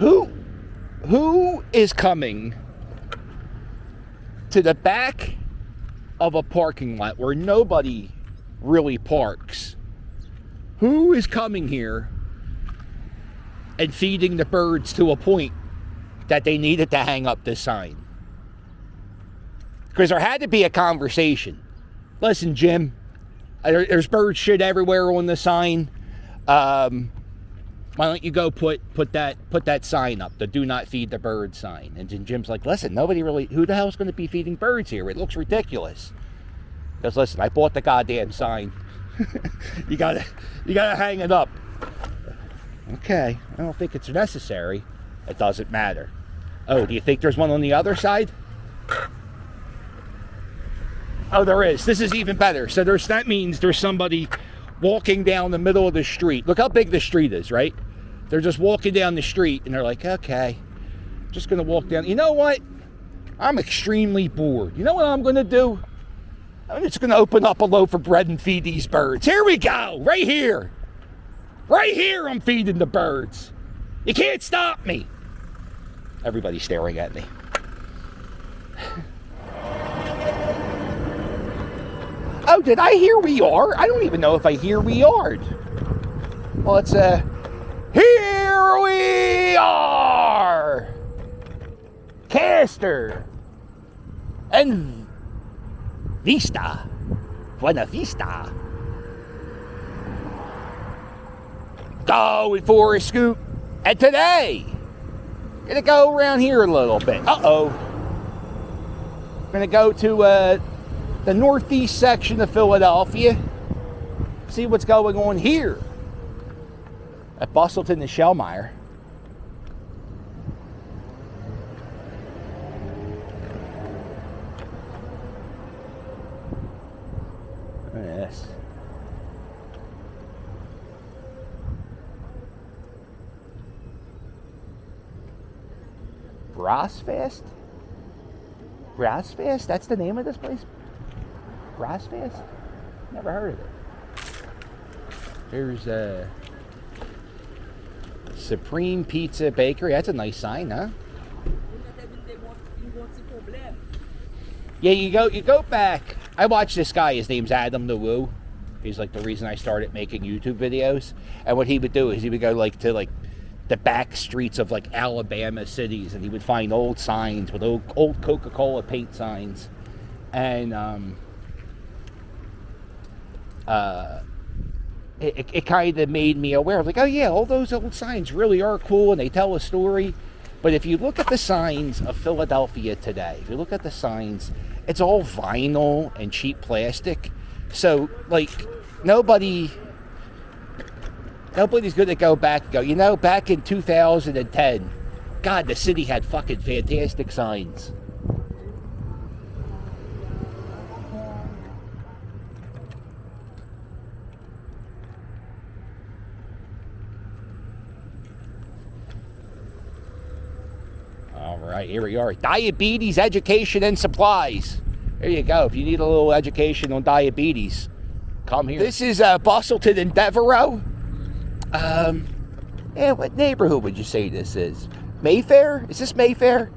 Who is coming to the back of a parking lot where nobody really parks? Who is coming here and feeding the birds to a point that they needed to hang up this sign? Because there had to be a conversation. Listen, Jim, there's bird shit everywhere on the sign. Why don't you go put that sign up, the "Do Not Feed the Bird" sign? And then Jim's like, listen, nobody really, who the hell's going to be feeding birds here? It looks ridiculous. Because listen, I bought the goddamn sign. you gotta hang it up. Okay, I don't think it's necessary. It doesn't matter. Oh, do you think there's one on the other side? Oh, there is. This is even better. So that means there's somebody walking down the middle of the street. Look how big the street is, right? They're just walking down the street and they're like, okay, I'm just gonna walk down. You know what? I'm extremely bored. You know what I'm gonna do? I'm just gonna open up a loaf of bread and feed these birds. Here we go, right here. Right here I'm feeding the birds. You can't stop me. Everybody's staring at me. Oh, did I hear we are? I don't even know if I hear we are. Well, it's here we are. Castor and Vista. Buena Vista. Going for a scoop. And today, gonna go around here a little bit. Uh-oh. Gonna go to the northeast section of Philadelphia. See what's going on here at Bustleton and Shellmeyer. Look at this. Brassfest? Brassfest? That's the name of this place? Brassfest? Never heard of it. There's a Supreme Pizza Bakery. That's a nice sign, huh? Yeah, you go back. I watched this guy. His name's Adam the Woo. He's like the reason I started making YouTube videos. And what he would do is he would go to the back streets of like Alabama cities, and he would find old signs with old Coca-Cola paint signs, and it kind of made me aware of like, oh yeah, all those old signs really are cool and they tell a story. But if you look at the signs of Philadelphia today, if you look at the signs, it's all vinyl and cheap plastic. So like nobody's going to go back and go, you know, back in 2010, God, the city had fucking fantastic signs. All right, here we are. Diabetes education and supplies. There you go. If you need a little education on diabetes, come here. This is Bustleton and Devereaux. Yeah, what neighborhood would you say this is? Mayfair? Is this Mayfair?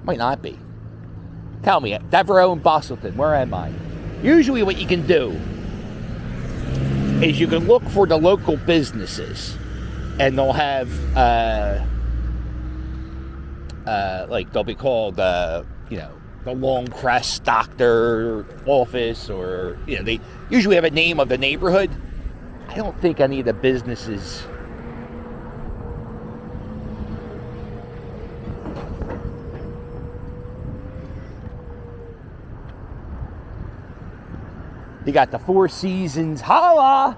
Might not be. Tell me, Devereaux and Bustleton, where am I? Usually what you can do is you can look for the local businesses, and they'll have, like they'll be called, you know, the Longcrest Doctor office, or, you know, they usually have a name of the neighborhood. I don't think any of the businesses you got the Four Seasons Holla,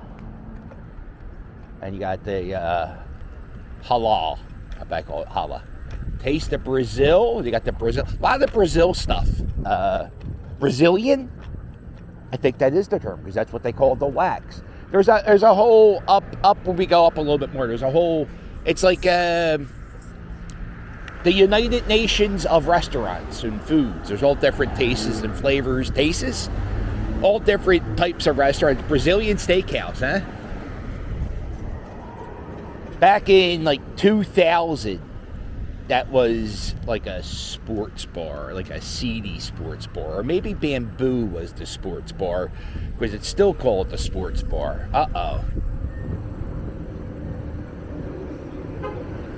and you got the Halal. I bet I call it Holla. Taste of Brazil. You got the Brazil, a lot of the Brazil stuff. Brazilian, I think that is the term, because that's what they call the wax. There's a whole up when we go up a little bit more. There's a whole. It's like the United Nations of restaurants and foods. There's all different tastes and flavors. Tastes, all different types of restaurants. Brazilian steakhouse, huh? Back in like 2000, that was like a sports bar, like a seedy sports bar. Or maybe Bamboo was the sports bar, because it's still called the sports bar. Uh-oh.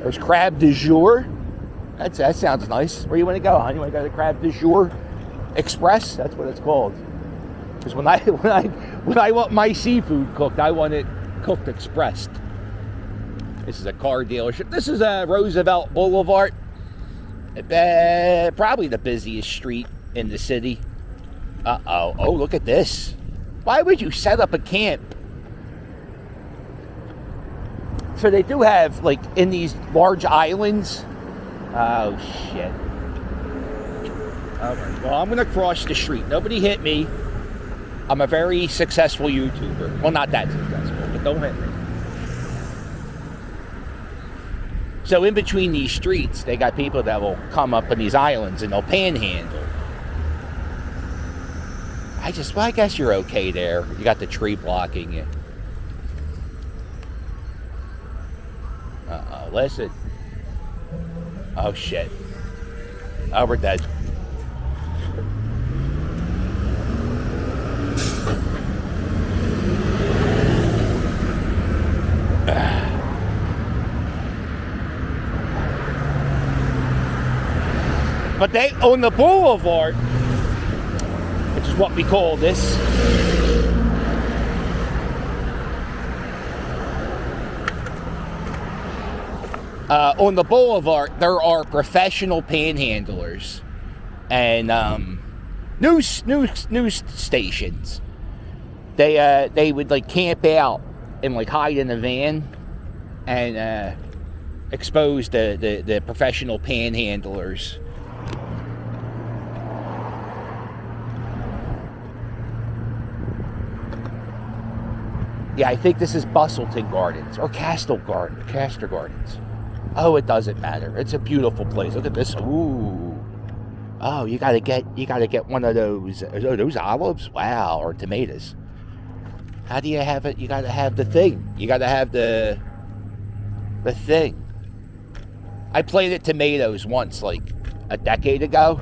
There's Crab du Jour. That sounds nice. Where you want to go, hon? You want to go to Crab du Jour Express? That's what it's called. Because when I want my seafood cooked, I want it cooked expressed. This is a car dealership. This is Roosevelt Boulevard. Probably the busiest street in the city. Uh-oh. Oh, look at this. Why would you set up a camp? So they do have, like, in these large islands. Oh, shit. All right. Well, I'm going to cross the street. Nobody hit me. I'm a very successful YouTuber. Well, not that successful, but don't hit me. So in between these streets, they got people that will come up on these islands and they'll panhandle. I guess you're okay there. You got the tree blocking you. Uh-oh, listen. Oh, shit. Oh, we're dead. But they own the boulevard, which is what we call this. On the boulevard, there are professional panhandlers and news stations. They would like camp out and like hide in a van and expose the professional panhandlers. Yeah, I think this is Bustleton Gardens or Castor Gardens. Oh, it doesn't matter. It's a beautiful place. Look at this. Ooh. Oh, you gotta get one of those. Oh, those olives? Wow, or tomatoes. How do you have it? You gotta have the thing. You gotta have the thing. I planted tomatoes once, like a decade ago,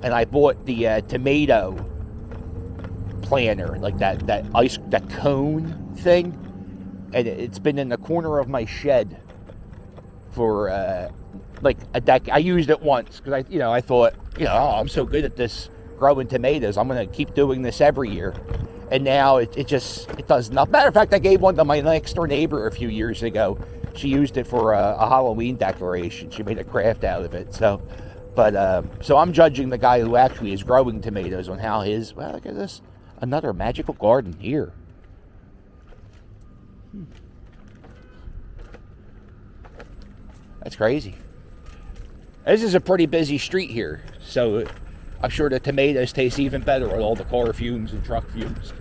and I bought the tomato planter, like that cone thing, and it's been in the corner of my shed for like a decade. I used it once because I thought, oh, I'm so good at this growing tomatoes, I'm gonna keep doing this every year. And now it does nothing. Matter of fact, I gave one to my next door neighbor a few years ago. She used it for a Halloween decoration. She made a craft out of it. So I'm judging the guy who actually is growing tomatoes on how his. Well, look at this. Another magical garden here. That's crazy. This is a pretty busy street here, so I'm sure the tomatoes taste even better with all the car fumes and truck fumes.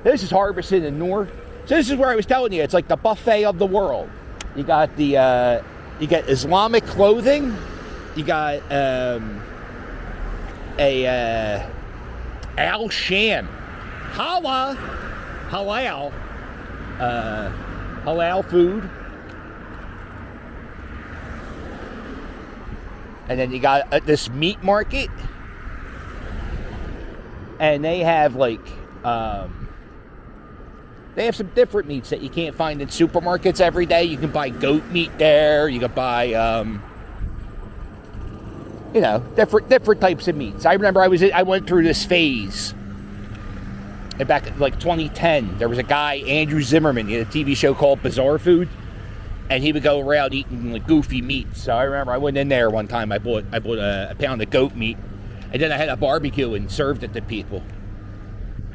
This is Harbison and North. So this is where I was telling you, it's like the buffet of the world. You got you got Islamic clothing. You got Al Sham, halal food, and then you got this meat market, and they have they have some different meats that you can't find in supermarkets every day. You can buy goat meat there. You can buy different types of meats. I remember I went through this phase. And back in 2010, there was a guy, Andrew Zimmerman, he had a TV show called Bizarre Food, and he would go around eating goofy meats. So I remember I went in there one time. I bought a pound of goat meat, and then I had a barbecue and served it to people.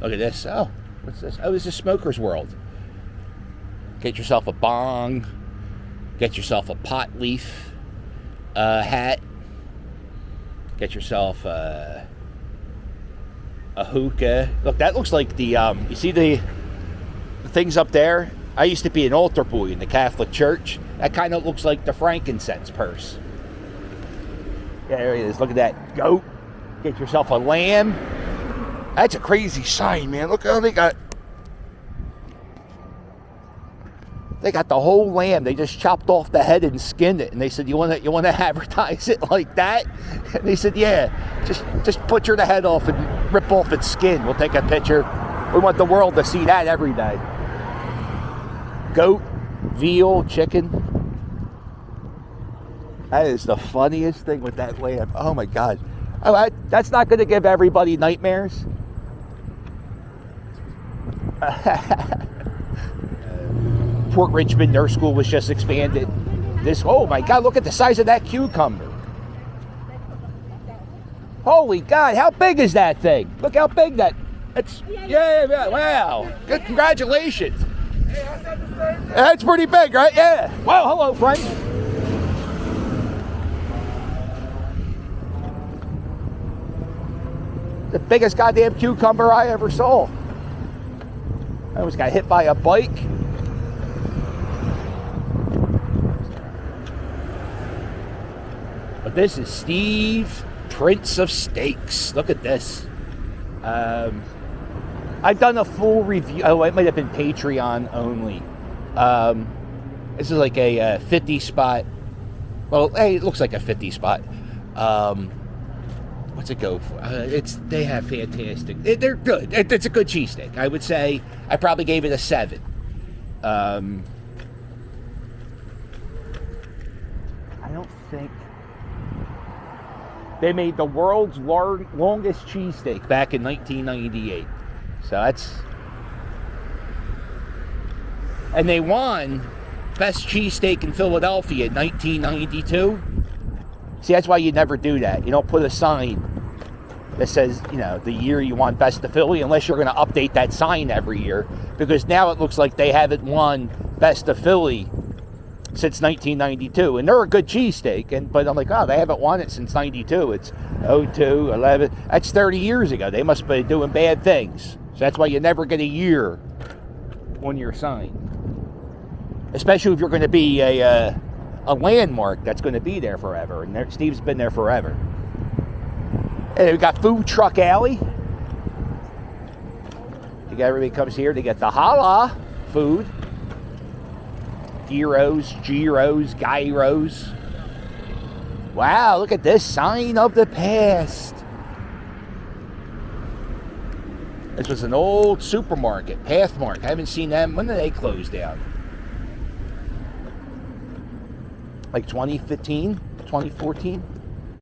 Look at this. Oh, what's this? Oh, this is Smoker's World. Get yourself a bong. Get yourself a pot leaf hat. Get yourself a hookah. Look, that looks like the you see the things up there? I used to be an altar boy in the Catholic Church. That kind of looks like the frankincense purse. Yeah, there it is. Look at that goat. Get yourself a lamb. That's a crazy sign, man. Look how they got They got the whole lamb. They just chopped off the head and skinned it. And they said, you want to advertise it like that? And they said, yeah, just butcher the head off and rip off its skin. We'll take a picture. We want the world to see that every day. Goat, veal, chicken. That is the funniest thing with that lamb. Oh my God. Oh, that's not going to give everybody nightmares. Port Richmond Nurse School was just expanded. Oh my God, look at the size of that cucumber. Holy God, how big is that thing? Look how big that's, yeah, wow. Good, congratulations. That's pretty big, right? Yeah. Wow, hello, friend. The biggest goddamn cucumber I ever saw. I almost got hit by a bike. But this is Steve, Prince of Steaks. Look at this. I've done a full review. Oh, it might have been Patreon only. This is like a 50 spot. Well, hey, it looks like a 50 spot. What's it go for? They have fantastic. They're good. It's a good cheesesteak. I would say I probably gave it a 7. I don't think they made the world's longest cheesesteak back in 1998. So that's, and they won best cheesesteak in Philadelphia in 1992. See, that's why you never do that. You don't put a sign that says, the year you won Best of Philly, unless you're going to update that sign every year. Because now it looks like they haven't won Best of Philly since 1992. And they're a good cheesesteak. But I'm like, oh, they haven't won it since 92. It's 02, 11. That's 30 years ago. They must be doing bad things. So that's why you never get a year on your sign. Especially if you're going to be a landmark that's going to be there forever. And Steve's been there forever. And we got Food Truck Alley. Everybody comes here to get the challah food. Gyros, gyros. Wow, look at this sign of the past. This was an old supermarket, Pathmark. I haven't seen them. When did they close down? Like 2015, 2014?